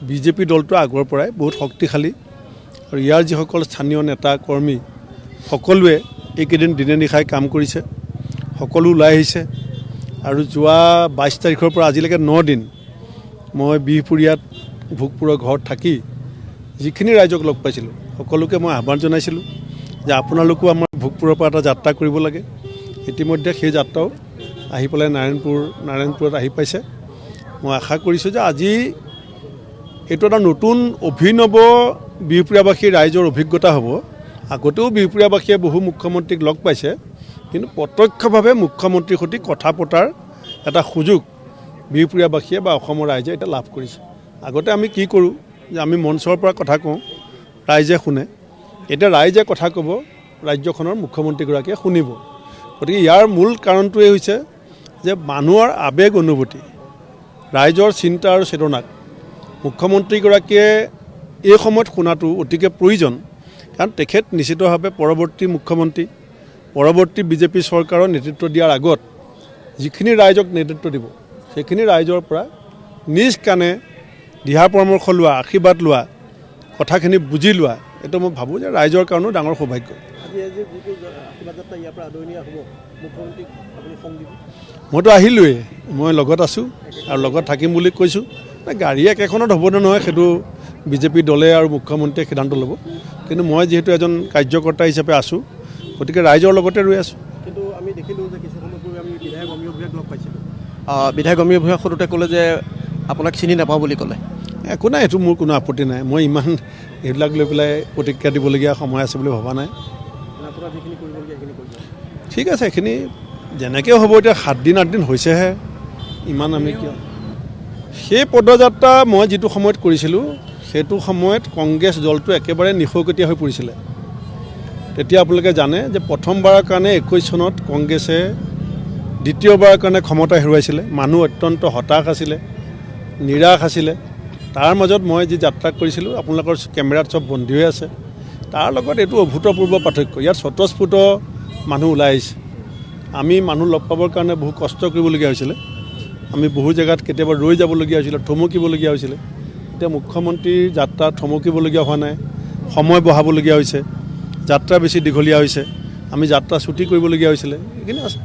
BJP দলটো আগৰ পৰাই বহুত শক্তিশালী আৰু ইয়াৰ যিসকল স্থানীয় নেতা কৰ্মী সকলোৱে এইকেইদিন দিনে নিশাই কাম কৰিছে, সকলো ওলাই আহিছে আৰু যোৱা 22 তাৰিখৰ পৰা আজিলৈকে 9 দিন মই বিহপুৰীয়াত ভোগপুৰৰ ঘৰত থাকি যিখিনি ৰাইজক লগ পাইছিলোঁ সকলোকে মই আহ্বান জনাইছিলোঁ যে আপোনালোকো আমাৰ ভোগপুৰৰ পৰা এটা যাত্ৰা কৰিব লাগে। ইতিমধ্যে সেই যাত্ৰাও আহি পেলাই নাৰায়ণপুৰত আহি পাইছে। মই আশা কৰিছোঁ যে আজি এইটো এটা নতুন অভিনৱ বিহপুৰীয়াবাসী ৰাইজৰ অভিজ্ঞতা হ'ব। আগতেও বিহপুৰীয়াবাসীয়ে বহু মুখ্যমন্ত্ৰীক লগ পাইছে, কিন্তু প্ৰত্যক্ষভাৱে মুখ্যমন্ত্ৰীৰ সৈতে কথা পতাৰ এটা সুযোগ বিহপুৰীয়াবাসীয়ে বা অসমৰ ৰাইজে এতিয়া লাভ কৰিছে। আগতে আমি কি কৰোঁ যে আমি মঞ্চৰ পৰা কথা কওঁ, ৰাইজে শুনে। এতিয়া ৰাইজে কথা ক'ব, ৰাজ্যখনৰ মুখ্যমন্ত্ৰীগৰাকীয়ে শুনিব। গতিকে ইয়াৰ মূল কাৰণটোৱেই হৈছে যে মানুহৰ আৱেগ অনুভূতি, ৰাইজৰ চিন্তা আৰু চেতনাক মুখ্যমন্ত্ৰীগৰাকীয়ে এই সময়ত শুনাটো অতিকে প্ৰয়োজন। কাৰণ তেখেত নিশ্চিতভাৱে পৰৱৰ্তী মুখ্যমন্ত্ৰী, পৰৱৰ্তী বিজেপি চৰকাৰৰ নেতৃত্ব দিয়াৰ আগত যিখিনি ৰাইজক নেতৃত্ব দিব সেইখিনি ৰাইজৰ পৰা নিজ কাণে দিহা পৰামৰ্শ লোৱা, আশীৰ্বাদ লোৱা, কথাখিনি বুজি লোৱা, এইটো মই ভাবোঁ যে ৰাইজৰ কাৰণেও ডাঙৰ সৌভাগ্য। মইতো আহিলোৱেই, মই লগত আছোঁ আৰু লগত থাকিম বুলি কৈছোঁ। গাড়ী একেখনত হ'বনে নহয় সেইটো বিজেপি দলে আৰু মুখ্যমন্ত্ৰীয়ে সিদ্ধান্ত ল'ব, কিন্তু মই যিহেতু এজন কাৰ্যকৰ্তা হিচাপে আছোঁ, গতিকে ৰাইজৰ লগতে ৰৈ আছোঁ। কিন্তু আমি দেখিলোঁ যে কিছু সময় পূৰ্বে আমি বিধায়ক অমীয় ভূঞাক লগ পাইছিলোঁ। বিধায়ক অমীয় ভূঞাক সোধোতে ক'লে যে আপোনাক চিনি নাপাওঁ বুলি ক'লে। একো নাই, এইটো মোৰ কোনো আপত্তি নাই। মই ইমান এইবিলাক লৈ পেলাই প্ৰতিক্ৰিয়া দিবলগীয়া সময় আছে বুলি ভবা নাই। ঠিক আছে, এইখিনি যেনেকৈ হ'ব। এতিয়া 7 দিন 8 দিন হৈছেহে, ইমান আমি কিয়। সেই পদযাত্ৰা মই যিটো সময়ত কৰিছিলোঁ সেইটো সময়ত কংগ্ৰেছ দলটো একেবাৰে নিশকতীয়া হৈ পৰিছিলে। তেতিয়া আপোনালোকে জানে যে প্ৰথমবাৰৰ কাৰণে 21 চনত কংগ্ৰেছে দ্বিতীয়বাৰৰ কাৰণে ক্ষমতা হেৰুৱাইছিলে। মানুহ অত্যন্ত হতাশ আছিলে, নিৰাশ আছিলে। তাৰ মাজত মই যি যাত্ৰা কৰিছিলোঁ, আপোনালোকৰ কেমেৰাত চব বন্দী হৈ আছে, তাৰ লগত এইটো অভূতপূৰ্ব পাৰ্থক্য। ইয়াত স্বতঃস্ফূৰ্ত মানুহ ওলাই আহিছে। আমি মানুহ লগ পাবৰ কাৰণে বহু কষ্ট কৰিবলগীয়া হৈছিলে। আমি বহু জেগাত কেতিয়াবা ৰৈ যাবলগীয়া হৈছিলে, থমকিবলগীয়া হৈছিলে। এতিয়া মুখ্যমন্ত্ৰীৰ যাত্ৰা থমকিবলগীয়া হোৱা নাই, সময় বঢ়াবলগীয়া হৈছে, যাত্ৰা বেছি দীঘলীয়া হৈছে, আমি যাত্ৰা ছুটি কৰিবলগীয়া হৈছিলে, এইখিনি আছে।